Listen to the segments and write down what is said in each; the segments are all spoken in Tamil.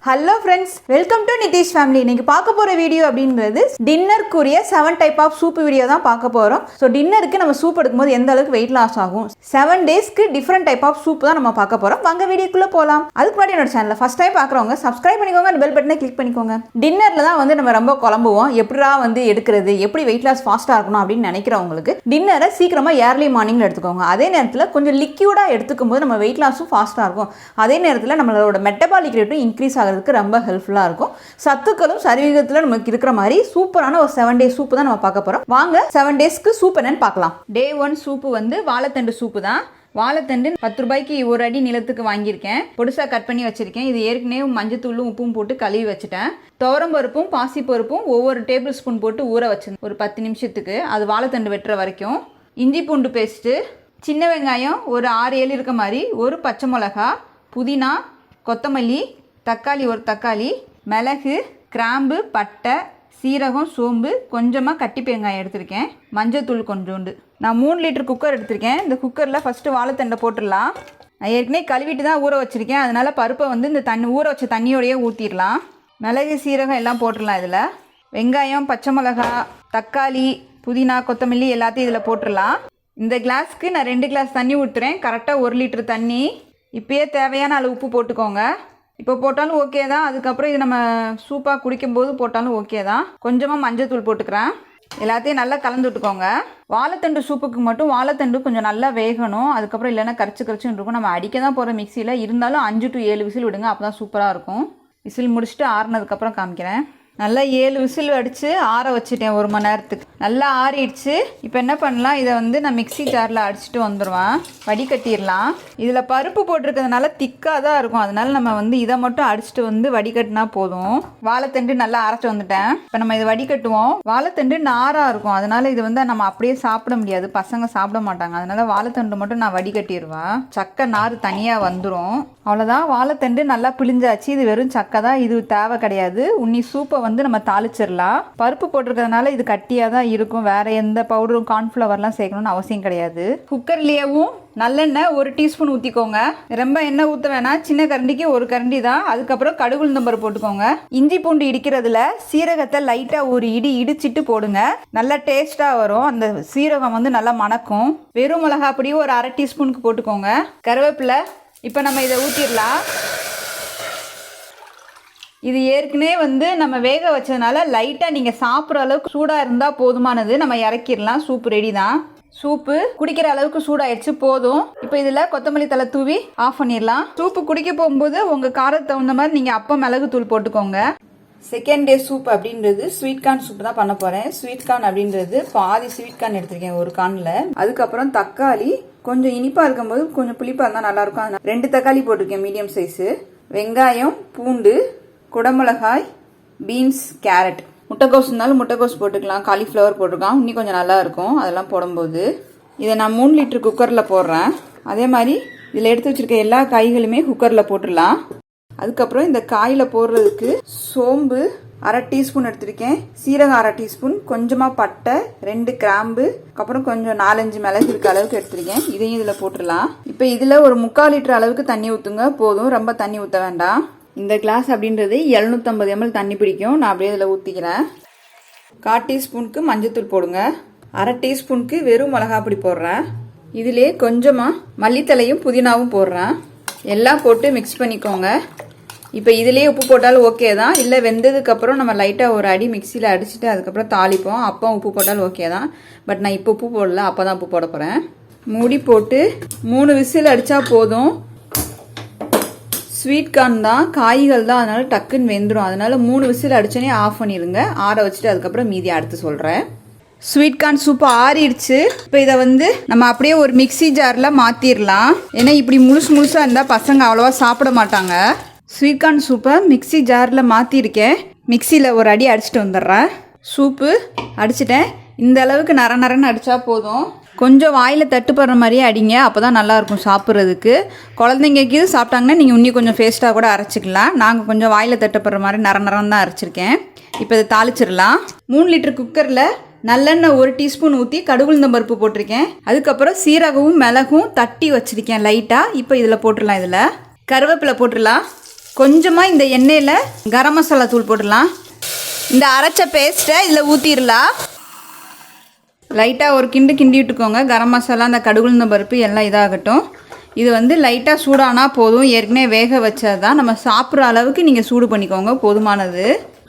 Hello friends, welcome to Nithish family. இன்னைக்கு பார்க்க போற வீடியோ அப்படிங்கிறது டின்னருக்குரிய 7 டைப் ஆஃப் சூப் வீடியோ தான் பார்க்க போறோம். ஸோ டின்னருக்கு நம்ம சூப் எடுக்கும்போது எந்த அளவுக்கு வெயிட் லாஸ் ஆகும் 7 டேஸ்க்கு டிஃப்ரெண்ட் டைப் ஆஃப் சூப் தான் நம்ம பார்க்க போறோம். வாங்க வீடியோக்குள்ள போலாம். அதுக்கு முன்னாடி என்னோட சேனலை ஃபர்ஸ்ட் டைம் பார்க்குறவங்க சப்ஸ்கிரைப் பண்ணிக்கோங்க, பெல் பட்டனை கிளிக் பண்ணிக்கோங்க. டின்னர்ல தான் வந்து நம்ம ரொம்ப குழம்புவோம், எப்படிடா வந்து எடுக்கிறது, எப்படி வெயிட் லாஸ் ஃபாஸ்ட்டாக இருக்கணும் அப்படின்னு நினைக்கிறவங்களுக்கு டின்னரை சீக்கிரமா ஏர்லி மார்னிங்ல எடுத்துக்கோங்க. அதே நேரத்தில் கொஞ்சம் லிக்யூடா எடுத்துக்கும் போது நம்ம வெயிட் லாஸும் ஃபாஸ்ட்டாக இருக்கும். அதே நேரத்தில் நம்மளோட மெட்டபாலிக் ரேட்டும் இன்க்ரீஸ் ஆகிறதுக்கு ரொம்ப ஹெல்ப்ஃபுல்லாக இருக்கும். சத்துக்களும் சரிவிகிதத்தில் நமக்கு இருக்கிற மாதிரி சூப்பரான ஒரு 7 டே சூப்பு தான் நம்ம பார்க்க போகிறோம். வாங்க 7 டேஸ்க்கு சூப் என்னன்னு பார்க்கலாம். டே 1 சூப்பு வந்து வாழைத்தண்டு சூப்பு தான். வாழைத்தண்டு 10 ரூபாய்க்கு ஒரு அடி நிலத்துக்கு வாங்கியிருக்கேன். பொடிசாக கட் பண்ணி வச்சிருக்கேன். இது ஏற்கனவே மஞ்சத்தூளும் உப்பும் போட்டு கழுவி வச்சுட்டேன். துவரம்பருப்பும் பாசிப்பருப்பும் ஒவ்வொரு டேபிள் ஸ்பூன் போட்டு ஊற வச்சிருந்தேன் ஒரு 10 நிமிஷத்துக்கு. அது வாழைத்தண்டு வெட்டுற வரைக்கும். இஞ்சி பூண்டு பேஸ்ட்டு, சின்ன வெங்காயம் ஒரு 6-7 இருக்க மாதிரி, ஒரு பச்சை மிளகா, புதினா, கொத்தமல்லி, தக்காளி ஒரு தக்காளி, மிளகு, கிராம்பு, பட்டை, சீரகம், சோம்பு, கொஞ்சமாக கட்டி வெங்காயம் எடுத்திருக்கேன், மஞ்சத்தூள் கொஞ்சோண்டு. நான் 3 லிட்டர் குக்கர் எடுத்திருக்கேன். இந்த குக்கரில் ஃபஸ்ட்டு வாழைத்தண்டை போட்டுடலாம். நான் ஏற்கனவே கழுவிட்டு தான் ஊற வச்சுருக்கேன். அதனால் பருப்பை வந்து இந்த ஊற வச்ச தண்ணியோடையே ஊற்றிடலாம். மிளகு, சீரகம் எல்லாம் போட்டுடலாம். இதில் வெங்காயம், பச்சை மிளகா, தக்காளி, புதினா, கொத்தமல்லி எல்லாத்தையும் இதில் போட்டுடலாம். இந்த கிளாஸ்க்கு நான் 2 கிளாஸ் தண்ணி ஊற்றுறேன். கரெக்டாக 1 லிட்டர் தண்ணி. இப்போயே தேவையான அளவு உப்பு போட்டுக்கோங்க. இப்போ போட்டாலும் ஓகே தான். அதுக்கப்புறம் இது நம்ம சூப்பாக குடிக்கும்போது போட்டாலும் ஓகே தான். கொஞ்சமாக மஞ்சத்தூள் போட்டுக்கிறேன். எல்லாத்தையும் நல்லா கலந்து விட்டுக்கோங்க. வாழைத்தண்டு சூப்புக்கு மட்டும் வாழைத்தண்டு கொஞ்சம் நல்லா வேகணும். அதுக்கப்புறம் இல்லைன்னா கரைச்சுன்னு இருக்கும். நம்ம அடிக்க தான் போகிற மிக்சியில், இருந்தாலும் 5 to 7 விசில் விடுங்க. அப்போ தான் சூப்பராக இருக்கும். விசில் முடிச்சுட்டு ஆறுனதுக்கப்புறம் காமிக்கிறேன். நல்லா 7 விசில் அடித்து ஆற வச்சுட்டேன் 1 மணி நேரத்துக்கு. நல்லா ஆறிடுச்சு. இப்போ என்ன பண்ணலாம், இதை வந்து நான் மிக்சி ஜாரில் அடிச்சுட்டு வந்துடுவேன். வடிகட்டிடலாம். இதில் பருப்பு போட்டிருக்கிறதுனால திக்காக தான் இருக்கும். அதனால நம்ம வந்து இதை மட்டும் அடிச்சுட்டு வந்து வடிகட்டினா போதும். வாழைத்தண்டு நல்லா அரைச்சி வந்துட்டேன். இப்போ நம்ம இதை வடிகட்டுவோம். வாழைத்தண்டு நாராக இருக்கும். அதனால இது வந்து நம்ம அப்படியே சாப்பிட முடியாது, பசங்க சாப்பிட மாட்டாங்க. அதனால வாழைத்தண்டு மட்டும் நான் வடிகட்டிடுவேன். சக்கை நார் தனியாக வந்துடும். அவ்வளோதான். வாழைத்தண்டு நல்லா பிழிஞ்சாச்சு. இது வெறும் சக்கை தான், இது தேவை கிடையாது. உன்னி சூப்பை வந்து நம்ம தாளிச்சிடலாம். பருப்பு போட்டிருக்கிறதுனால இது கட்டியாக தான் இருக்கும். வேற எந்த பவுடரும் கார்ன்ஃப்ளவர்லாம் சேர்க்கணும்னு அவசியம் கிடையாது. குக்கர்லேயேவும் நல்லெண்ணெய் 1 டீஸ்பூன் ஊற்றிக்கோங்க. ரொம்ப எண்ணெய் ஊற்ற வேணாம். சின்ன கரண்டிக்கு 1 கரண்டி தான். அதுக்கப்புறம் கடுகு உளுந்தம்பருப்பு போட்டுக்கோங்க. இஞ்சி பூண்டு இடிக்கிறதுல சீரகத்தை லைட்டாக ஒரு இடிச்சிட்டு போடுங்க. நல்லா டேஸ்ட்டாக வரும். அந்த சீரகம் வந்து நல்லா மணக்கும். வெறும் மிளகா பொடி ஒரு 1/2 டீஸ்பூனுக்கு போட்டுக்கோங்க. கருவேப்பிலை. இப்போ நம்ம இதை ஊற்றிடலாம். இது ஏற்கனவே வந்து நம்ம வேக வச்சதுனால லைட்டாக நீங்கள் சாப்பிட்ற அளவுக்கு சூடாக இருந்தால் போதுமானது. நம்ம இறக்கிடலாம். சூப் ரெடி தான். சூப்பு குடிக்கிற அளவுக்கு சூடாயிடுச்சு, போதும். இப்போ இதில் கொத்தமல்லி தழை தூவி ஆஃப் பண்ணிடலாம். சூப்பு குடிக்க போகும்போது உங்கள் காரத்துக்கு தகுந்த மாதிரி நீங்கள் அப்போ மிளகு தூள் போட்டுக்கோங்க. செகண்ட் டே சூப் அப்படின்றது ஸ்வீட் கார்ன் சூப் தான் பண்ண போகிறேன். ஸ்வீட் கார்ன் அப்படின்றது பாதி ஸ்வீட் கார்ன் எடுத்திருக்கேன் 1 கார்னில். அதுக்கப்புறம் தக்காளி கொஞ்சம் இனிப்பாக இருக்கும்போது கொஞ்சம் புளிப்பாக இருந்தால் நல்லாயிருக்கும். அதனால் 2 தக்காளி போட்டிருக்கேன் மீடியம் சைஸு. வெங்காயம், பூண்டு, குடமிளகாய், பீன்ஸ், கேரட், முட்டைக்கோஸ் இருந்தாலும் முட்டைக்கோஸ் போட்டுக்கலாம். காலிஃப்ளவர் போட்டிருக்கலாம், இன்னும் கொஞ்சம் நல்லாயிருக்கும் அதெல்லாம் போடும்போது. இதை நான் 3 லிட்டர் குக்கரில் போடுறேன். அதே மாதிரி இதில் எடுத்து வச்சுருக்க எல்லா காய்களுமே குக்கரில் போட்டுடலாம். அதுக்கப்புறம் இந்த காயில் போடுறதுக்கு சோம்பு 1/2 டீஸ்பூன் எடுத்திருக்கேன், சீரகம் 1/2 டீஸ்பூன், கொஞ்சமாக பட்டை, 2 கிராம்பு, அப்புறம் கொஞ்சம் 4-5 மிளகு இருக்க அளவுக்கு எடுத்திருக்கேன். இதையும் இதில் போட்டுடலாம். இப்போ இதில் ஒரு 3/4 லிட்டர் அளவுக்கு தண்ணி ஊற்றுங்க, போதும். ரொம்ப தண்ணி ஊற்ற வேண்டாம். இந்த கிளாஸ் அப்படின்றது 750 ml தண்ணி பிடிக்கும். நான் அப்படியே இதில் ஊற்றிக்கிறேன். 1/4 டீஸ்பூனுக்கு மஞ்சத்தூள் போடுங்க. 1/2 டீஸ்பூனுக்கு வெறும் மிளகா பொடி போடுறேன். இதிலே கொஞ்சமாக மல்லித்தலையும் புதினாவும் போடுறேன். எல்லாம் போட்டு மிக்ஸ் பண்ணிக்கோங்க. இப்போ இதிலே உப்பு போட்டாலும் ஓகே தான். இல்லை வெந்ததுக்கப்புறம் நம்ம லைட்டாக ஒரு அடி மிக்சியில் அடிச்சுட்டு அதுக்கப்புறம் தாளிப்போம், அப்போ உப்பு போட்டாலும் ஓகே தான். பட் நான் இப்போ உப்பு போடல, அப்போ தான் உப்பு போட போகிறேன். மூடி போட்டு 3 விசில் அடித்தா போதும். ஸ்வீட் கார்ன் தான், காய்கள் தான், அதனால டக்குன்னு வெந்துடும். அதனால 3 விசில் அடிச்சோன்னே ஆஃப் பண்ணிடுங்க. ஆற வச்சுட்டு அதுக்கப்புறம் மீதி அடுத்து சொல்கிறேன். ஸ்வீட் கார்ன் சூப்பு ஆறிடுச்சு. இப்போ இதை வந்து நம்ம அப்படியே ஒரு மிக்சி ஜாரில் மாற்றிடலாம். ஏன்னா இப்படி முழுசாக இருந்தால் பசங்க அவ்வளோவா சாப்பிட மாட்டாங்க. ஸ்வீட் கார்ன் சூப்பை மிக்சி ஜாரில் மாற்றிருக்கேன். மிக்சியில் ஒரு அடி அடிச்சுட்டு வந்துடுறேன். சூப்பு அடிச்சிட்டேன். இந்த அளவுக்கு நரன்னு அடித்தா போதும். கொஞ்சம் வாயில் தட்டுப்படுற மாதிரியே அடிங்க, அப்போ தான் நல்லாயிருக்கும் சாப்பிட்றதுக்கு. குழந்தைங்களுக்கு இது சாப்பிட்டாங்கன்னா நீங்கள் இன்னும் கொஞ்சம் ஃபேஸ்ட்டாக கூட அரைச்சிக்கலாம். நாங்கள் கொஞ்சம் வாயில் தட்டுப்படுற மாதிரி நரம் தான் அரைச்சிருக்கேன். இப்போ இதை தாளிச்சிடலாம். 3 லிட்டர் குக்கரில் நல்லெண்ணெய் 1 டீஸ்பூன் ஊற்றி கடுகுளுந்தம் பருப்பு போட்டிருக்கேன். அதுக்கப்புறம் சீரகமும் மிளகும் தட்டி வச்சுருக்கேன் லைட்டாக. இப்போ இதில் போட்டுடலாம். இதில் கருவேப்பிலை போட்டுடலாம். கொஞ்சமாக இந்த எண்ணெயில் கரம் மசாலா தூள் போட்டுடலாம். இந்த அரைச்ச பேஸ்ட்டை இதில் ஊற்றிடலாம். லைட்டாக ஒரு கிண்டி விட்டுக்கோங்க. கரம் மசாலா, அந்த கடுகுளுந்த பருப்பு எல்லாம் இதாகட்டும். இது வந்து லைட்டாக சூடானா போதும். ஏற்கனவே வேக வச்சது தான். நம்ம சாப்பிட்ற அளவுக்கு நீங்கள் சூடு பண்ணிக்கோங்க, போதுமானது.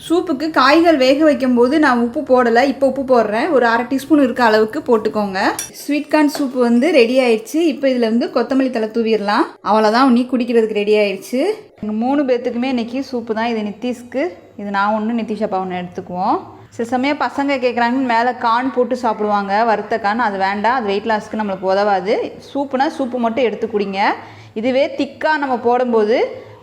சூப்புக்கு காய்கள் வேக வைக்கும்போது நான் உப்பு போடலை, இப்போ உப்பு போடுறேன். ஒரு அரை டீஸ்பூன் இருக்க அளவுக்கு போட்டுக்கோங்க. ஸ்வீட் கார்ன் சூப்பு வந்து ரெடி ஆயிடுச்சு. இப்போ இதில் வந்து கொத்தமல்லி தழை தூவிடலாம். அவ்வளோதான், நீ குடிக்கிறதுக்கு ரெடி ஆயிடுச்சு. எங்கள் 3 பேர்த்துக்குமே இன்றைக்கி சூப்பு தான். இது நித்திஷ்க்கு, இது நான் ஒன்று, நித்திஷ் அப்பா ஒன்று எடுத்துக்குவோம். சில சமயம் பசங்க கேட்குறாங்கன்னு மேலே கார்ன் போட்டு சாப்பிடுவாங்க, வறுத்த கார்ன். அது வேண்டாம், அது வெயிட் லாஸ்க்கு நம்மளுக்கு உதவாது. சூப்புனா சூப்பு மட்டும் எடுத்து குடிங்க. இதுவே திக்காக நம்ம போடும்போது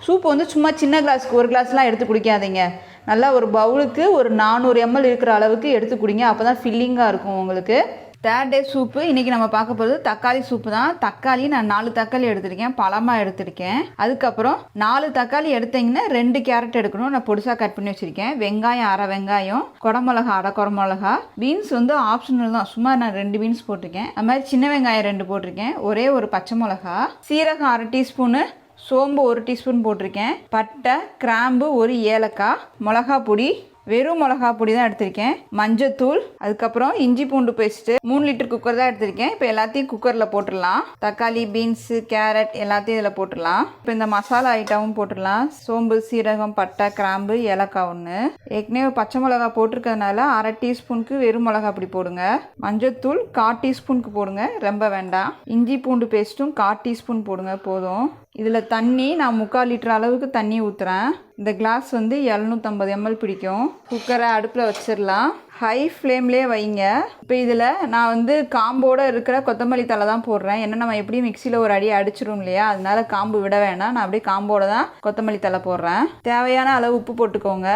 சூப்பு வந்து சும்மா சின்ன கிளாஸுக்கு 1 கிளாஸ்லாம் எடுத்து குடிக்காதீங்க. நல்லா ஒரு பவுலுக்கு ஒரு 400 ml இருக்கிற அளவுக்கு எடுத்து குடிங்க. அப்போ தான் ஃபில்லிங்காக இருக்கும் உங்களுக்கு. 3rd டே சூப்பு. இன்றைக்கி நம்ம பார்க்க போகிறது தக்காளி சூப்பு தான். தக்காளி நான் 4 தக்காளி எடுத்திருக்கேன், பழமாக எடுத்திருக்கேன். அதுக்கப்புறம் 4 தக்காளி எடுத்தீங்கன்னா 2 கேரட் எடுக்கணும். நான் பொடிசாக கட் பண்ணி வச்சுருக்கேன். வெங்காயம் அரை வெங்காயம், குடமிளகா அரை குடமிளகா. பீன்ஸ் வந்து ஆப்ஷனல் தான், சும்மா நான் 2 பீன்ஸ் போட்டிருக்கேன். அது மாதிரி சின்ன வெங்காயம் 2 போட்டிருக்கேன். ஒரே ஒரு பச்சை மிளகா, சீரகம் அரை டீஸ்பூனு, சோம்பு 1 டீஸ்பூன் போட்டிருக்கேன். பட்டை, கிராம்பு, 1 ஏலக்காய், மிளகா பொடி, வெறும் மிளகா பொடி தான் எடுத்திருக்கேன். மஞ்சத்தூள், அதுக்கப்புறம் இஞ்சி பூண்டு பேஸ்ட்டு. 3 லிட்டர் குக்கர் தான் எடுத்திருக்கேன். இப்போ எல்லாத்தையும் குக்கரில் போட்டுடலாம். தக்காளி, பீன்ஸு, கேரட் எல்லாத்தையும் இதில் போட்டுடலாம். இப்போ இந்த மசாலா ஐட்டமும் போட்டுடலாம். சோம்பு, சீரகம், பட்டை, கிராம்பு, ஏலக்காய் 1. ஏற்கனவே பச்சை மிளகா போட்டிருக்கிறதுனால அரை டீஸ்பூனுக்கு வெறும் மிளகா பொடி போடுங்க. மஞ்சத்தூள் 1/4 டீஸ்பூனுக்கு போடுங்க, ரொம்ப வேண்டாம். இஞ்சி பூண்டு பேஸ்ட்டும் 1/4 டீஸ்பூன் போடுங்க, போதும். இதில் தண்ணி நான் 3/4 லிட்டர் அளவுக்கு தண்ணி ஊற்றுறேன். இந்த கிளாஸ் வந்து 750 ml பிடிக்கும். குக்கரை அடுப்பில் வச்சிடலாம். ஹை ஃப்ளேம்லேயே வைங்க. இப்போ இதில் நான் வந்து காம்போடு இருக்கிற கொத்தமல்லி தழை தான் போடுறேன். ஏன்னா நம்ம எப்படியும் மிக்சியில் ஒரு அடி அடிச்சிடும் இல்லையா, அதனால காம்பு விட வேணாம். நான் அப்படியே காம்போடு தான் கொத்தமல்லி தழை போடுறேன். தேவையான அளவு உப்பு போட்டுக்கோங்க.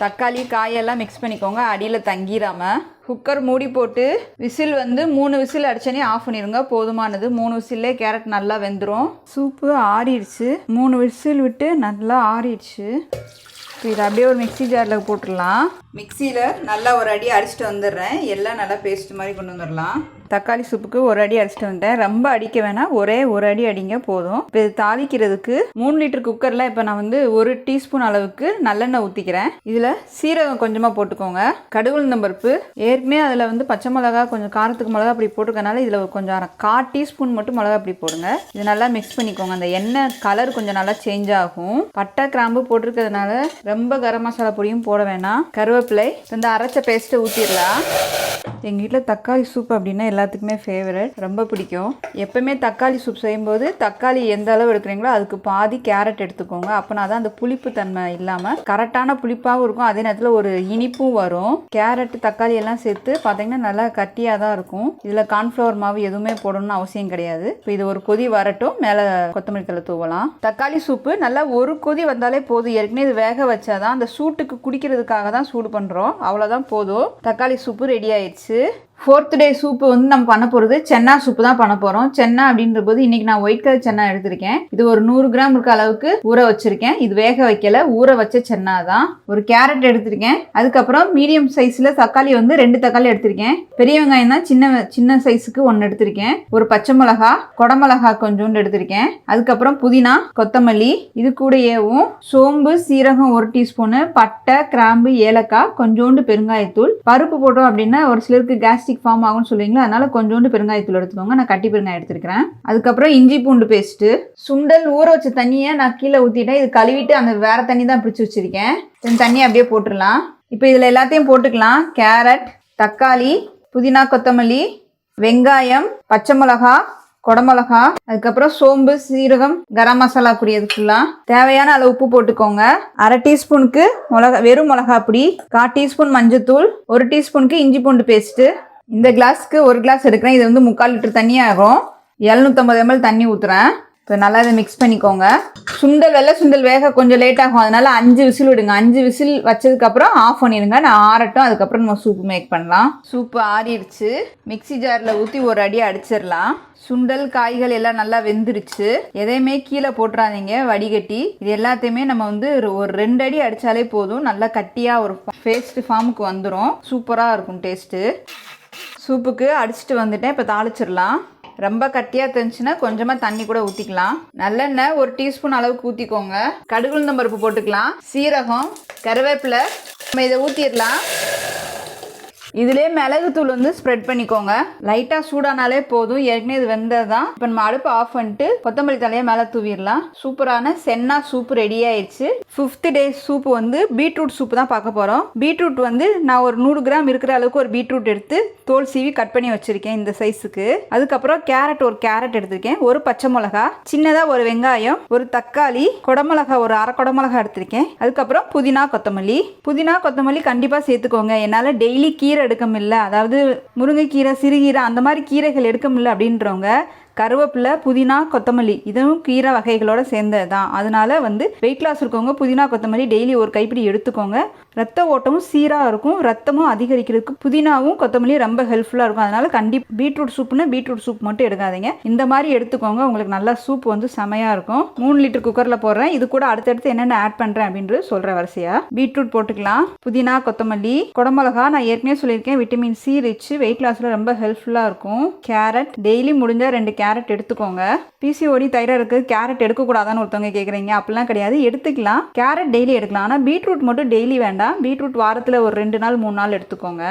தக்காளி, காயெல்லாம் மிக்ஸ் பண்ணிக்கோங்க, அடியில் தங்கிடாமல். குக்கர் மூடி போட்டு விசில் வந்து 3 விசில் அடிச்சோன்னே ஆஃப் பண்ணிடுங்க, போதுமானது. 3 விசில்லே கேரட் நல்லா வெந்துடும். சூப்பு ஆறிடுச்சு. 3 விசில் விட்டு நல்லா ஆறிடுச்சு. இப்போ இதை அப்படியே ஒரு மிக்ஸி ஜாரில் போட்டுடலாம். மிக்சியில் நல்லா ஒரு அடி அடிச்சுட்டு வந்துடுறேன். எல்லாம் நல்லா பேஸ்ட் மாதிரி கொண்டு வந்துடலாம். தக்காளி சூப்புக்கு ஒரு அடி அடிச்சுட்டு வந்தேன். ரொம்ப அடிக்க வேணாம், ஒரே ஒரு அடி அடிங்க போதும். இப்போ இது தாளிக்கிறதுக்கு 3 லிட்டர் குக்கரில் இப்போ நான் வந்து 1 டீஸ்பூன் அளவுக்கு நல்லெண்ணெய் ஊற்றிக்கிறேன். இதில் சீரகம் கொஞ்சமாக போட்டுக்கோங்க. கடுகுளுந்தம் பருப்பு, ஏற்கனவே அதில் வந்து பச்சை மிளகா, கொஞ்சம் காரத்துக்கு மிளகா அப்படி போட்டுக்கனால இதில் கொஞ்சம் 1/4 டீஸ்பூன் மட்டும் மிளகா அப்படி போடுங்க. இது நல்லா மிக்ஸ் பண்ணிக்கோங்க. அந்த எண்ணெய் கலர் கொஞ்சம் நல்லா சேஞ்ச் ஆகும். பட்டை, கிராம்பு போட்டிருக்கிறதுனால ரொம்ப கரம் மசாலா பொடியும் போட வேணாம். கருவேப்பிலை, இந்த அரைச்ச பேஸ்ட்டை ஊற்றிடலாம். எங்கள் வீட்டில் தக்காளி சூப் அப்படின்னா எல்லாத்துக்குமே ஃபேவரட், ரொம்ப பிடிக்கும். எப்பவுமே தக்காளி சூப் செய்யும்போது தக்காளி எந்த அளவு எடுக்கிறீங்களோ அதுக்கு பாதி கேரட் எடுத்துக்கோங்க. அப்போனா தான் அந்த புளிப்பு தன்மை இல்லாமல் கரெக்டான புளிப்பாகவும் இருக்கும், அதே நேரத்தில் ஒரு இனிப்பும் வரும். கேரட், தக்காளி எல்லாம் சேர்த்து பார்த்தீங்கன்னா நல்லா கட்டியாக தான் இருக்கும். இதில் கார்ன்ஃப்ளவர் மாவு எதுவுமே போடணும்னு அவசியம் கிடையாது. இப்போ இது ஒரு கொதி வரட்டும், மேலே கொத்தமல்லி தழை தூவலாம். தக்காளி சூப்பு நல்லா ஒரு கொதி வந்தாலே போதும். ஏற்கனவே இது வேக வச்சாதான் அந்த சூட்டுக்கு குடிக்கிறதுக்காக தான் சூடு பண்ணுறோம், அவ்வளோதான் போதும். தக்காளி சூப்பு ரெடி ஆயிடுச்சு. 4th டே சூப்பு வந்து நம்ம பண்ண போகிறது சென்னா சூப்பு தான் பண்ண போகிறோம். சென்னா அப்படின்ற போது இன்றைக்கி நான் ஒயிட் கலர் சென்னா எடுத்திருக்கேன். இது ஒரு 100 கிராம் இருக்க அளவுக்கு ஊற வச்சுருக்கேன். இது வேக வைக்கல, ஊற வச்ச சென்னா தான். ஒரு கேரட் எடுத்திருக்கேன். அதுக்கப்புறம் மீடியம் சைஸில் தக்காளி வந்து 2 தக்காளி எடுத்திருக்கேன். பெரிய வெங்காயம் தான் சின்ன சைஸுக்கு 1 எடுத்திருக்கேன். ஒரு பச்சை மிளகா, குடமிளகா கொஞ்சோண்டு எடுத்திருக்கேன். அதுக்கப்புறம் புதினா, கொத்தமல்லி, இது கூடயேவும் சோம்பு, சீரகம் 1 டீஸ்பூனு, பட்டை, கிராம்பு, ஏலக்காய், கொஞ்சோண்டு பெருங்காயத்தூள். பருப்பு போட்டோம் அப்படின்னா ஒரு சிலருக்கு கேஸ்ட்ரிக் ஃபார்ம் ஆகும்னு சொல்லுவீங்களா, அதனால கொஞ்சோண்டு பெருங்காயத்தூள் எடுத்துக்கோங்க. நான் கட்டி பெருங்காயம் எடுத்துருக்கிறேன். அதுக்கப்புறம் இஞ்சி பூண்டு பேஸ்ட்டு. சுண்டல் ஊற வச்ச தண்ணியை நான் கீழே ஊற்றிட்டேன். இது கழுவிட்டு அந்த வேற தண்ணி தான் பிடிச்சி வச்சிருக்கேன். இந்த தண்ணி அப்படியே போட்டுடலாம். இப்போ இதில் எல்லாத்தையும் போட்டுக்கலாம். கேரட், தக்காளி, புதினா, கொத்தமல்லி, வெங்காயம், பச்சை மிளகா, குடமிளகா, அதுக்கப்புறம் சோம்பு, சீரகம், கரம் மசாலா கூடியது ஃபுல்லாக தேவையான அளவு உப்பு போட்டுக்கோங்க. அரை டீஸ்பூனுக்கு வெறும் மிளகா பொடி, 1/4 டீஸ்பூன் மஞ்சத்தூள், 1 டீஸ்பூனுக்கு இஞ்சி பூண்டு பேஸ்ட்டு. இந்த கிளாஸ்க்கு 1 கிளாஸ் எடுக்கிறேன். இது வந்து 3/4 லிட்டர் தண்ணி ஆகும். 750 ml தண்ணி ஊற்றுறேன். இப்போ நல்லா இதை மிக்ஸ் பண்ணிக்கோங்க. வெள்ளை சுண்டல் வேக கொஞ்சம் லேட் ஆகும், அதனால 5 விசில் விடுங்க. 5 விசில் வச்சதுக்கப்புறம் ஆஃப் பண்ணிடுங்க. நான் ஆறட்டும், அதுக்கப்புறம் நம்ம சூப்பு மேக் பண்ணலாம். சூப்பு ஆறிடுச்சு. மிக்ஸி ஜாரில் ஊற்றி ஒரு அடி அடிச்சிடலாம். சுண்டல், காய்கள் எல்லாம் நல்லா வெந்துருச்சு. எதையுமே கீழே போட்டுறாதீங்க, வடிகட்டி. இது எல்லாத்தையுமே நம்ம வந்து ஒரு 2 அடி அடித்தாலே போதும். நல்லா கட்டியாக ஒரு பேஸ்ட் ஃபார்முக்கு வந்துடும். சூப்பராக இருக்கும் டேஸ்ட்டு. சூப்புக்கு அடிச்சுட்டு வந்துட்டேன். இப்போ தாளிச்சிடலாம். ரொம்ப கட்டியாக தெரிஞ்சுன்னா கொஞ்சமாக தண்ணி கூட ஊற்றிக்கலாம். நல்லெண்ணெய் 1 டீஸ்பூன் அளவுக்கு ஊற்றிக்கோங்க. கடுகு உளுந்தம் பருப்பு போட்டுக்கலாம். சீரகம், கருவேப்பிலை, நம்ம இதை ஊற்றிடலாம். இதிலே மிளகுத்தூள் வந்து ஸ்ப்ரெட் பண்ணிக்கோங்க. லைட்டாக சூடானாலே போதும். ஏற்கனவே இது வெந்ததுதான். இப்போ நம்ம அடுப்பு ஆஃப் பண்ணிட்டு கொத்தமல்லி தலையை மேலே தூவிடலாம். சூப்பரான சென்னா சூப் ரெடி ஆயிடுச்சு. 5th டே சூப் வந்து பீட்ரூட் சூப் தான் பார்க்க போகிறோம். பீட்ரூட் வந்து நான் ஒரு 100 கிராம் இருக்கிற அளவுக்கு ஒரு பீட்ரூட் எடுத்து தோல் சீவி கட் பண்ணி வச்சுருக்கேன் இந்த சைஸுக்கு. அதுக்கப்புறம் ஒரு கேரட் எடுத்திருக்கேன். ஒரு பச்சை மிளகா, சின்னதாக ஒரு வெங்காயம், ஒரு தக்காளி, குடமிளகா ஒரு அரை குடமிளகா எடுத்திருக்கேன். அதுக்கப்புறம் புதினா கொத்தமல்லி கண்டிப்பாக சேர்த்துக்கோங்க. என்னால் டெய்லி கீரை எடுக்க முடியல, அதாவது முருங்கைக்கீரை, சிறுகீரை அந்த மாதிரி கீரைகள் எடுக்க முடியல அப்படின்றவங்க கருவேப்பிலை, புதினா, கொத்தமல்லி இதுவும் கீரை வகைகளோட சேர்ந்தது தான். அதனால வந்து வெயிட் லாஸ் இருக்கவங்க புதினா கொத்தமல்லி டெய்லி ஒரு கைப்பிடி எடுத்துக்கோங்க. ரத்த ஓட்டமும் சீராக இருக்கும். ரத்தமும் அதிகரிக்கிறதுக்கு புதினாவும் கொத்தமல்லியும் ரொம்ப ஹெல்ப்ஃபுல்லாக இருக்கும். அதனால கண்டிப்பாக பீட்ரூட் சூப் மட்டும் எடுக்காதீங்க. இந்த மாதிரி எடுத்துக்கோங்க. உங்களுக்கு நல்லா சூப் வந்து செமையாக இருக்கும். 3 லிட்டர் குக்கரில் போடுறேன். இது கூட அடுத்தடுத்து என்னென்ன ஆட் பண்ணுறேன் அப்படின்றது சொல்கிற வரிசையாக. பீட்ரூட் போட்டுக்கலாம். புதினா, கொத்தமல்லி, குடமிளகா நான் ஏற்கனவே சொல்லியிருக்கேன் விட்டமின் சி ரிச், வெயிட் லாஸில் ரொம்ப ஹெல்ப்ஃபுல்லாக இருக்கும். கேரட் டெய்லி முடிஞ்சால் 2 கேரட் எடுத்துக்கோங்க. பிசிஓடி தைராய்டு இருக்குது, கேரட் எடுக்கக்கூடாதான்னு ஒருத்தவங்க கேட்குறீங்க. அப்படிலாம் கிடையாது, எடுத்துக்கலாம். கேரட் டெய்லி எடுக்கலாம். ஆனால் பீட்ரூட் மட்டும் டெய்லி வேண்டாம். பீட்ரூட் வாரத்தில் ஒரு 2 நாள் 3 நாள் எடுத்துக்கோங்க.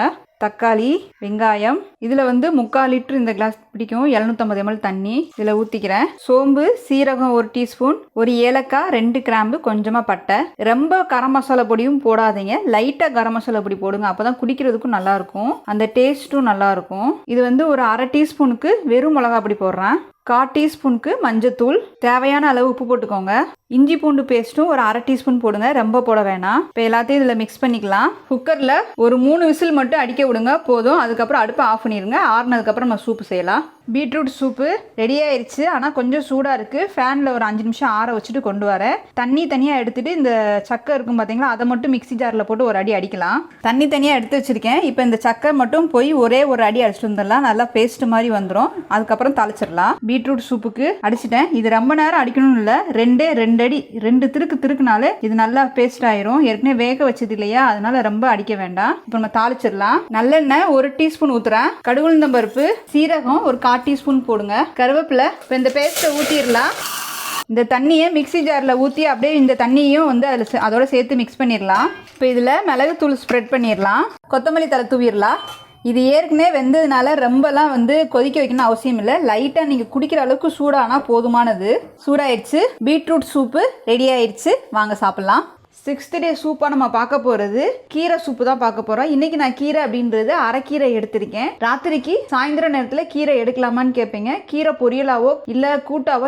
தக்காளி, வெங்காயம், இதில் வந்து 3/4 லிட்டர் இந்த கிளாஸ் பிடிக்கும். 750 ml தண்ணி இதில் ஊற்றிக்கிறேன். சோம்பு, சீரகம் 1 டீஸ்பூன், ஒரு ஏலக்காய், 2 கிராம்பு, கொஞ்சமாக பட்டை. ரொம்ப கரம் மசாலா பொடியும் போடாதீங்க, லைட்டாக கரம் மசாலா பொடி போடுங்க. அப்போ தான் குடிக்கிறதுக்கும் நல்லாயிருக்கும், அந்த டேஸ்ட்டும் நல்லாயிருக்கும். இது வந்து ஒரு அரை டீஸ்பூனுக்கு வெறும் மிளகா பொடி போடுறேன். 1/4 டீஸ்பூனுக்கு மஞ்சத்தூள், தேவையான அளவு உப்பு போட்டுக்கோங்க. இஞ்சி பூண்டு பேஸ்ட்டும் ஒரு அரை டீஸ்பூன் போடுங்க, ரொம்ப போட வேணாம். இப்போ எல்லாத்தையும் இதில் மிக்ஸ் பண்ணிக்கலாம். குக்கரில் ஒரு 3 விசில் மட்டும் அடிக்க விடுங்க போதும். அதுக்கப்புறம் அடுப்பை ஆஃப் பண்ணிடுங்க. ஆறுனதுக்கப்புறம் நம்ம சூப்பு செய்யலாம். பீட்ரூட் சூப்பு ரெடி ஆயிடுச்சு. ஆனால் கொஞ்சம் சூடாக இருக்குது. ஃபேனில் ஒரு 5 நிமிஷம் ஆற வச்சுட்டு கொண்டு வரேன். தண்ணி தனியாக எடுத்துகிட்டு இந்த சக்கை இருக்கும் பார்த்தீங்களா, அதை மட்டும் மிக்ஸி ஜாரில் போட்டு ஒரு அடி அடிக்கலாம். தண்ணி தனியாக எடுத்து வச்சுருக்கேன். இப்போ இந்த சக்கை மட்டும் போய் ஒரே ஒரு அடி அடிச்சுட்டு வந்துடலாம். நல்லா பேஸ்ட் மாதிரி வந்துடும். அதுக்கப்புறம் தாளிச்சிடலாம். பீட்ரூட் சூப்புக்கு அடிச்சிட்டேன். இது ரொம்ப நேரம் அடிக்கணும்னு இல்லை, 2 அடி 2 திருக்குனாலே இது நல்லா பேஸ்ட் ஆயிரும். ஏற்கனவே வேக வச்சது இல்லையா, அதனால ரொம்ப அடிக்க வேண்டாம். இப்போ நம்ம தாளிச்சிடலாம். நல்லெண்ணெய் 1 டீஸ்பூன் ஊத்துறேன். கடுகு உளுந்தம் பருப்பு, சீரகம் ஒரு 1/4 டீஸ்பூன் போடுங்க. கருவேப்பிலை. இப்போ இந்த பேஸ்ட்டை ஊற்றிடலாம். இந்த தண்ணியை மிக்ஸி ஜாரில் ஊற்றி அப்படியே இந்த தண்ணியும் வந்து அதோட சேர்த்து மிக்ஸ் பண்ணிடலாம். இப்போ இதில் மிளகுத்தூள் ஸ்ப்ரெட் பண்ணிடலாம். கொத்தமல்லி தழை தூவிடலாம். இது ஏற்கனவே வெந்ததுனால ரொம்பலாம் வந்து கொதிக்க வைக்கணும் அவசியம் இல்லை. லைட்டாக நீங்கள் குடிக்கிற அளவுக்கு சூடானால் போதுமானது. சூடாயிடுச்சு. பீட்ரூட் சூப்பு ரெடி ஆயிடுச்சு. வாங்க சாப்பிட்லாம். 6th டே சூப்பாக நம்ம பார்க்க போகிறது கீரை சூப்பு தான் பார்க்க போகிறோம். இன்றைக்கி நான் கீரை அப்படின்றது அரைக்கீரை எடுத்திருக்கேன். ராத்திரிக்கு சாயந்தர நேரத்தில் கீரை எடுக்கலாமான்னு கேட்பீங்க. கீரை பொரியலாவோ இல்லை கூட்டாவோ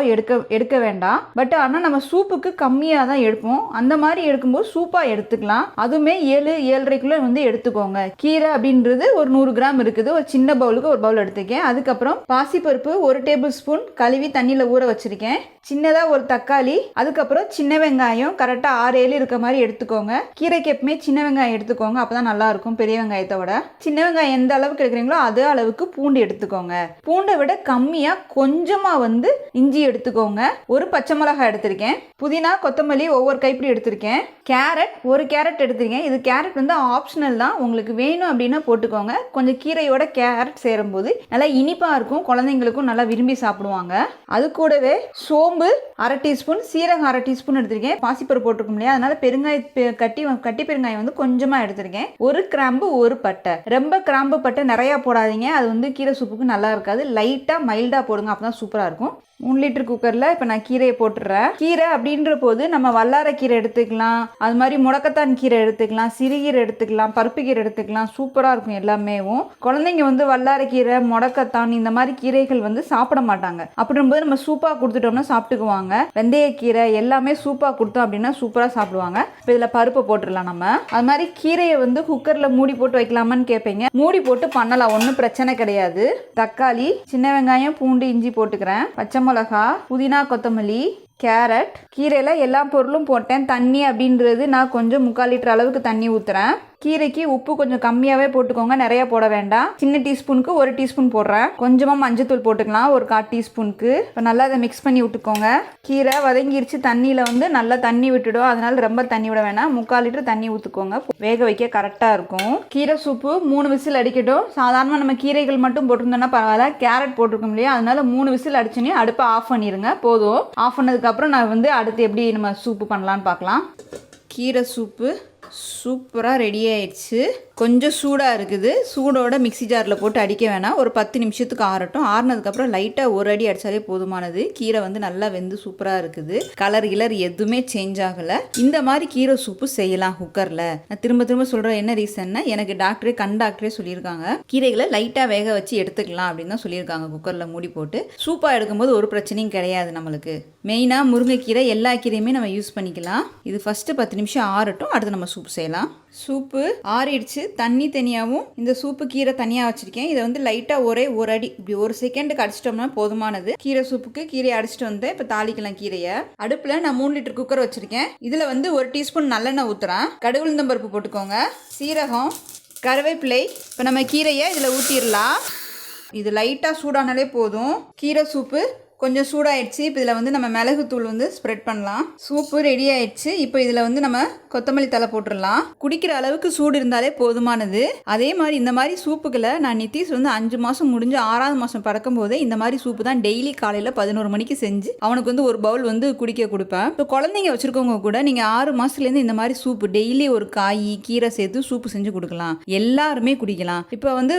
எடுக்க வேண்டாம். பட் ஆனால் நம்ம சூப்புக்கு கம்மியாக தான் எடுப்போம். அந்த மாதிரி எடுக்கும்போது சூப்பாக எடுத்துக்கலாம். அதுவுமே 7-7:30 வந்து எடுத்துக்கோங்க. கீரை அப்படின்றது ஒரு 100 கிராம் இருக்குது. ஒரு சின்ன பவுலுக்கு ஒரு பவுல் எடுத்துக்கேன். அதுக்கப்புறம் பாசிப்பருப்பு 1 டேபிள் ஸ்பூன் கழுவி தண்ணியில் ஊற வச்சிருக்கேன். சின்னதாக ஒரு தக்காளி, அதுக்கப்புறம் சின்ன வெங்காயம் கரெக்டாக 6-7 இருக்க மாதிரி எடுத்துக்கோங்க. கீரைக்கு எப்பவுமே சின்ன வெங்காயம் எடுத்துக்கோங்க, அப்பதான் நல்லா இருக்கும் பெரிய வெங்காயத்தை விட. சின்ன வெங்காயம் எந்த அளவுக்கு எடுக்கிறீங்களோ அதே அளவுக்கு பூண்டு எடுத்துக்கோங்க. பூண்டை விட கம்மியா கொஞ்சமா வந்து இஞ்சி எடுத்துக்கோங்க. ஒரு பச்சை மிளகாய் எடுத்திருக்கேன். புதினா கொத்தமல்லி ஒவ்வொரு கைப்பிடி எடுத்திருக்கேன். கேரட் 1 கேரட் எடுத்திருக்கேன். இது கேரட் வந்து ஆப்ஷனல் தான், உங்களுக்கு வேணும் அப்படின்னா போட்டுக்கோங்க. கொஞ்சம் கீரையோட கேரட் சேரும்போது நல்லா இனிப்பா இருக்கும், குழந்தைங்களுக்கும் நல்லா விரும்பி சாப்பிடுவாங்க. அது கூடவே சோம்பு 1/2 டீஸ்பூன், சீரகம் 1/2 டீஸ்பூன் எடுத்திருக்கேன். பாசிப்பருப்பு போட்டுருக்கும் இல்லையா, அதனால கட்டி பெருங்காயம் வந்து கொஞ்சமா எடுத்திருக்கேன். 1 கிராம்பு 1 பட்டை. ரொம்ப கிராம்பு பட்டை நிறைய போடாதீங்க, அது வந்து கீரை சூப்புக்கு நல்லா இருக்காது. லைட்டா மைல்டா போடுங்க, அப்பதான் சூப்பரா இருக்கும். 3 லிட்டர் குக்கர்ல இப்ப நான் கீரையை போட்டுறேன். கீரை அப்படின்ற போது நம்ம வல்லார கீரை எடுத்துக்கலாம், அது மாதிரி முடக்கத்தான் கீரை எடுத்துக்கலாம், சிறுகீரை எடுத்துக்கலாம், பருப்பு கீரை எடுத்துக்கலாம். சூப்பரா இருக்கும் எல்லாமேவும். குழந்தைங்க வந்து வல்லார கீரை, முடக்கத்தான் இந்த மாதிரி கீரைகள் வந்து சாப்பிட மாட்டாங்க. அப்படிங்கும்போது நம்ம சூப்பா கொடுத்துட்டோம்னா சாப்பிட்டுக்குவாங்க. வெந்தயக்கீரை எல்லாமே சூப்பா கொடுத்தோம் அப்படின்னா சூப்பரா சாப்பிடுவாங்க. இப்போ இதில் பருப்பை போட்டுடலாம். நம்ம அது மாதிரி கீரையை வந்து குக்கரில் மூடி போட்டு வைக்கலாமான்னு கேட்பீங்க. மூடி போட்டு பண்ணலாம், ஒன்றும் பிரச்சனை கிடையாது. தக்காளி, சின்ன வெங்காயம், பூண்டு, இஞ்சி போட்டுக்கிறேன். பச்சை மிளகா, புதினா கொத்தமல்லி, கேரட். கீரையில் எல்லா பொருளும் போட்டேன். தண்ணி அப்படின்றது நான் கொஞ்சம் 3/4 லிட்டர் அளவுக்கு தண்ணி ஊற்றுறேன். கீரைக்கு உப்பு கொஞ்சம் கம்மியாகவே போட்டுக்கோங்க, நிறையா போட வேண்டாம். சின்ன டீஸ்பூனுக்கு 1 டீஸ்பூன் போடுறேன். கொஞ்சமாக மஞ்சத்தூள் போட்டுக்கலாம், ஒரு 1/4 டீஸ்பூனுக்கு. இப்போ நல்லா அதை மிக்ஸ் பண்ணி விட்டுக்கோங்க. கீரை வதங்கிருச்சு, தண்ணியில் வந்து நல்லா தண்ணி விட்டுடும், அதனால ரொம்ப தண்ணி விட வேணாம். 3/4 லிட்டர் தண்ணி ஊற்றுக்கோங்க, வேக வைக்க கரெக்டாக இருக்கும். கீரை சூப்பு 3 விசில் அடிக்கட்டும். சாதாரணமாக நம்ம கீரைகள் மட்டும் போட்டிருந்தோம்னா பரவாயில்ல, கேரட் போட்டிருக்கோம் இல்லையா, அதனால 3 விசில் அடிச்சுனே அடுப்பை ஆஃப் பண்ணிடுங்க போதும். ஆஃப் பண்ணதுக்கப்புறம் நான் வந்து அடுத்து எப்படி நம்ம சூப்பு பண்ணலான்னு பார்க்கலாம். கீரை சூப்பு சூப்பராக ரெடி ஆயிடுச்சு. கொஞ்சம் சூடாக இருக்குது. சூடோட மிக்ஸி ஜாரில் போட்டு அடிக்க வேணாம், ஒரு 10 நிமிஷத்துக்கு ஆறட்டும். ஆறினதுக்கப்புறம் லைட்டாக ஒரு அடி அடித்தாலே போதுமானது. கீரை வந்து நல்லா வெந்து சூப்பராக இருக்குது. கலர் எதுவுமே சேஞ்ச் ஆகலை. இந்த மாதிரி கீரை சூப்பு செய்யலாம் குக்கரில். நான் திரும்ப திரும்ப சொல்கிறேன், என்ன ரீசன்னா, எனக்கு கண் டாக்டரே சொல்லியிருக்காங்க கீரைகளை லைட்டாக வேக வச்சு எடுத்துக்கலாம் அப்படின்னு தான் சொல்லியிருக்காங்க. குக்கரில் மூடி போட்டு சூப்பாக எடுக்கும்போது ஒரு பிரச்சனையும் கிடையாது நம்மளுக்கு. மெயினாக முருங்கைக்கீரை எல்லா கீரையுமே நம்ம யூஸ் பண்ணிக்கலாம். இது ஃபஸ்ட்டு 10 நிமிஷம் ஆறட்டும், அடுத்து நம்ம சூப் செய்யலாம். சூப்பு ஆறிடுச்சு. தண்ணி தனியாகவும் இந்த சூப்பு கீரை தனியாக வச்சுருக்கேன். இதை வந்து லைட்டாக ஒரு அடி இப்படி 1 செகண்டுக்கு அடிச்சிட்டோம்னா போதுமானது. கீரை சூப்புக்கு கீரையை அடிச்சிட்டு வந்தேன். இப்போ தாளிக்கலாம் கீரையை. அடுப்பில் நான் 3 லிட்டர் குக்கர் வச்சுருக்கேன். இதில் வந்து 1 டீஸ்பூன் நல்லெண்ணெய் ஊற்றுறேன். கடுகு உளுந்தம் பருப்பு போட்டுக்கோங்க, சீரகம், கருவேப்பிலை. இப்போ நம்ம கீரையை இதில் ஊற்றிடலாம். இது லைட்டாக சூடானாலே போதும். கீரை சூப்பு கொஞ்சம் சூடாயிடுச்சு. இப்போ இதில் வந்து நம்ம மிளகுத்தூள் வந்து ஸ்ப்ரெட் பண்ணலாம். சூப்பு ரெடி ஆயிடுச்சு. இப்போ இதில் வந்து நம்ம கொத்தமல்லி தழை போட்டுடலாம். குடிக்கிற அளவுக்கு சூடு இருந்தாலே போதுமானது. அதே மாதிரி இந்த மாதிரி சூப்புகளை நான் நிதிஷ் வந்து 5 மாதம் முடிஞ்சு 6வது மாதம் பறக்கும் போதே இந்த மாதிரி சூப்பு தான் டெய்லி காலையில் 11 மணிக்கு செஞ்சு அவனுக்கு வந்து ஒரு பவுல் வந்து குடிக்க கொடுப்பேன். இப்போ குழந்தைங்க வச்சுருக்கவங்க கூட நீங்கள் 6 மாதத்துலேருந்து இந்த மாதிரி சூப்பு டெய்லி ஒரு காய் கீரை சேர்த்து சூப்பு செஞ்சு கொடுக்கலாம். எல்லாருமே குடிக்கலாம். இப்போ வந்து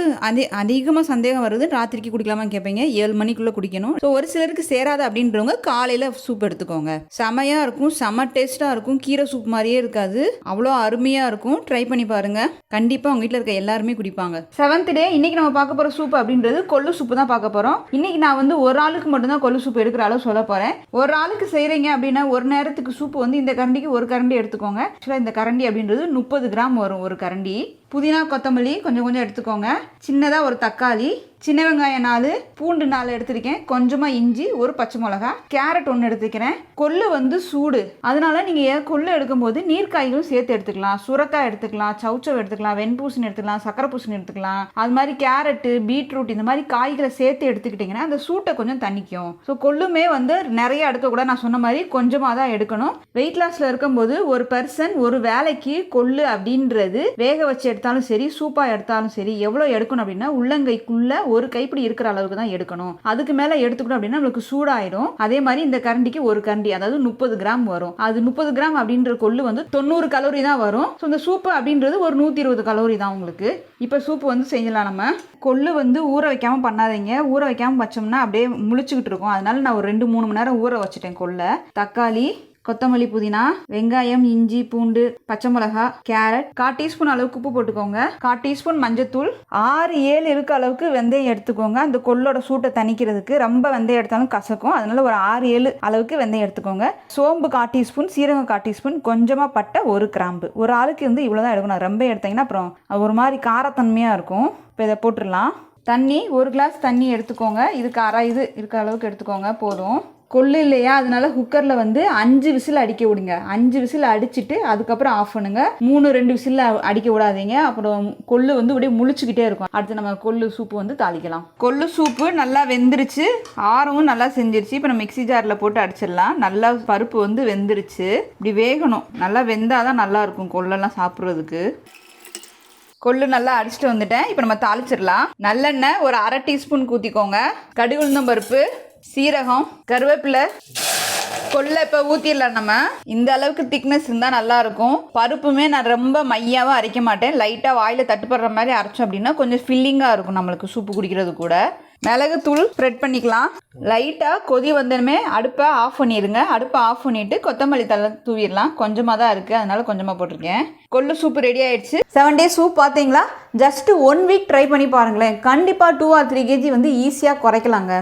அதிகமாக சந்தேகம் வருது, ராத்திரிக்கு குடிக்கலாமான்னு கேட்பீங்க. 7 மணிக்குள்ளே குடிக்கணும். ஸோ ஒரு சிலர் சேராத அப்படின்றவங்க காலையில் சூப் எடுத்துக்கோங்க. செமையாக இருக்கும், செம டேஸ்ட்டாக இருக்கும். கீரை சூப் மாதிரியே இருக்காது, அவ்வளோ அருமையாக இருக்கும். ட்ரை பண்ணி பாருங்க, கண்டிப்பாக உங்கள் வீட்டில் இருக்க எல்லாருமே குடிப்பாங்க. 7th டே இன்னைக்கு நம்ம பார்க்க போகிற சூப் அப்படின்றது கொள்ளு சூப்பு தான் பார்க்க போகிறோம். இன்னைக்கு நான் வந்து ஒரு ஆளுக்கு மட்டும்தான் கொள்ளு சூப்பு எடுக்கிற அளவு சொல்ல போகிறேன். ஒரு ஆளுக்கு செய்கிறீங்க அப்படின்னா ஒரு நேரத்துக்கு சூப்பு வந்து இந்த கரண்டிக்கு ஒரு கரண்டி எடுத்துக்கோங்க. ஆக்சுவலாக இந்த கரண்டி அப்படின்றது 30 கிராம் வரும் ஒரு கரண்டி. புதினா கொத்தமல்லி கொஞ்சம் கொஞ்சம் எடுத்துக்கோங்க. சின்னதாக ஒரு தக்காளி, சின்ன வெங்காயம் 4, பூண்டு 4 எடுத்துருக்கேன். கொஞ்சமாக இஞ்சி, ஒரு பச்சை மிளகா, கேரட் 1 எடுத்துக்கிறேன். கொள்ளு வந்து சூடு, அதனால நீங்கள் கொள்ளு எடுக்கும்போது நீர்க்காய்களும் சேர்த்து எடுத்துக்கலாம். சுரக்காய் எடுத்துக்கலாம், சவுச்சவ் எடுத்துக்கலாம், வெண்பூசணி எடுத்துக்கலாம், சக்கரை பூசணி எடுத்துக்கலாம். அது மாதிரி கேரட்டு, பீட்ரூட் இந்த மாதிரி காய்களை சேர்த்து எடுத்துக்கிட்டிங்கன்னா அந்த சூட்டை கொஞ்சம் தணிக்கும். ஸோ கொள்ளுமே வந்து நிறைய எடுக்கக்கூடாது. நான் சொன்ன மாதிரி கொஞ்சமாக தான் எடுக்கணும். வெயிட் லாஸில் இருக்கும்போது ஒரு பர்சன் ஒரு வேலைக்கு கொள்ளு அப்படின்றது வேக வச்சு எடுத்தாலும் சரி, சூப்பாக எடுத்தாலும் சரி, எவ்வளோ எடுக்கணும் அப்படின்னா உள்ளங்கைக்குள்ள ஒரு கைப்பிடி இருக்கிற அளவுக்கு தான் எடுக்கணும். அதுக்கு மேலே எடுத்துக்கணும் அப்படின்னா நம்மளுக்கு சூடாயிடும். அதே மாதிரி இந்த கரண்டிக்கு ஒரு கரண்டி, அதாவது 30 கிராம் வரும். அது 30 கிராம் அப்படின்ற கொள்ளு வந்து 90 கலோரி தான் வரும். ஸோ இந்த சூப்பு அப்படின்றது ஒரு 120 கலோரி தான் உங்களுக்கு. இப்போ சூப்பு வந்து செஞ்சலாம். நம்ம கொள்ளு வந்து ஊற வைக்காமல் பண்ணாதீங்க. ஊற வைக்காமல் வச்சோம்னா அப்படியே முழிச்சுக்கிட்டு இருக்கும். அதனால நான் ஒரு 2-3 மணி நேரம் ஊற வச்சுட்டேன் கொள்ளை. தக்காளி, கொத்தமல்லி, புதினா, வெங்காயம், இஞ்சி, பூண்டு, பச்சை மிளகா, கேரட், 1/4 டீஸ்பூன் அளவுக்கு உப்பு போட்டுக்கோங்க. 1/4 டீஸ்பூன் மஞ்சத்தூள், 6-7 இருக்க அளவுக்கு வெந்தயம் எடுத்துக்கோங்க. அந்த கொள்ளோட சூட்டை தணிக்கிறதுக்கு. ரொம்ப வெந்தயம் எடுத்தாலும் கசக்கும், அதனால ஒரு 6-7 அளவுக்கு வெந்தயம் எடுத்துக்கோங்க. சோம்பு 1/4 டீஸ்பூன், சீரகம் 1/4 டீஸ்பூன், கொஞ்சமாக பட்டை, ஒரு கிராம்பு. ஒரு ஆளுக்கு வந்து இவ்வளோதான் எடுக்கணும். ரொம்ப எடுத்தீங்கன்னா அப்புறம் ஒரு மாதிரி காரத்தன்மையாக இருக்கும். இப்போ இதை போட்டுடலாம். தண்ணி 1 கிளாஸ் தண்ணி எடுத்துக்கோங்க. இதுக்கு அரை இது இருக்க அளவுக்கு எடுத்துக்கோங்க, போதும். கொள்ளு இல்லையா, அதனால குக்கரில் வந்து 5 விசில் அடிக்க விடுங்க. 5 விசில் அடிச்சுட்டு அதுக்கப்புறம் ஆஃப் பண்ணுங்க. 3-2 விசில் அடிக்க விடாதீங்க, அப்புறம் கொள்ளு வந்து அப்படியே முழிச்சுக்கிட்டே இருக்கும். அடுத்து நம்ம கொள்ளு சூப்பு வந்து தாளிக்கலாம். கொள்ளு சூப்பு நல்லா வெந்துருச்சு, ஆரவும் நல்லா செஞ்சிருச்சு. இப்போ நம்ம மிக்ஸி ஜாரில் போட்டு அடிச்சிடலாம். நல்லா பருப்பு வந்து வெந்துருச்சு. இப்படி வேகணும், நல்லா வெந்தாதான் நல்லா இருக்கும் கொள்ளெல்லாம் சாப்பிட்றதுக்கு. கொள்ளு நல்லா அடிச்சுட்டு வந்துட்டேன். இப்போ நம்ம தாளிச்சிடலாம். நல்லெண்ணெய் ஒரு 1/2 டீஸ்பூன் ஊற்றிக்கோங்க. கடுகு உளுந்தம் பருப்பு, சீரகம், கருவேப்பிலை, கொள்ளை இப்போ ஊற்றிடலாம். நம்ம இந்த அளவுக்கு திக்னஸ் இருந்தால் நல்லாயிருக்கும். பருப்புமே நான் ரொம்ப மையாவாக அரைக்க மாட்டேன். லைட்டாக வாயில் தட்டுப்படுற மாதிரி அரைச்சோம் அப்படின்னா கொஞ்சம் ஃபில்லிங்காக இருக்கும் நம்மளுக்கு சூப்பு குடிக்கிறது கூட. மிளகுத்தூள் ஸ்ப்ரெட் பண்ணிக்கலாம். லைட்டாக கொதி வந்ததுமே அடுப்பை ஆஃப் பண்ணிடுங்க. அடுப்பை ஆஃப் பண்ணிவிட்டு கொத்தமல்லி தழை தூவிடலாம். கொஞ்சமாக தான் இருக்குது, அதனால கொஞ்சமாக போட்டிருக்கேன். கொள்ளு சூப்பு ரெடி ஆயிடுச்சு. 7 டேஸ் சூப் பார்த்தீங்களா? ஜஸ்ட் 1 வீக் ட்ரை பண்ணி பாருங்களேன். கண்டிப்பாக 2 or 3 kg வந்து ஈஸியாக குறைக்கலாங்க.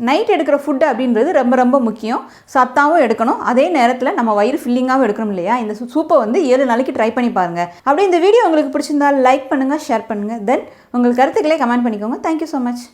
நைட் எடுக்கிற ஃபுட்டு அப்படின்றது ரொம்ப ரொம்ப முக்கியம். சத்தாகவும் எடுக்கணும், அதே நேரத்தில் நம்ம வயிறு ஃபில்லிங்காகவும் எடுக்கணும் இல்லையா? இந்த சூப்பை வந்து 7 நாளைக்கு ட்ரை பண்ணி பாருங்கள். அப்படியே இந்த வீடியோ உங்களுக்கு பிடிச்சிருந்தா லைக் பண்ணுங்கள், ஷேர் பண்ணுங்கள். தென் உங்கள் கருத்துக்களை கமெண்ட் பண்ணிக்கோங்க. Thank you so much.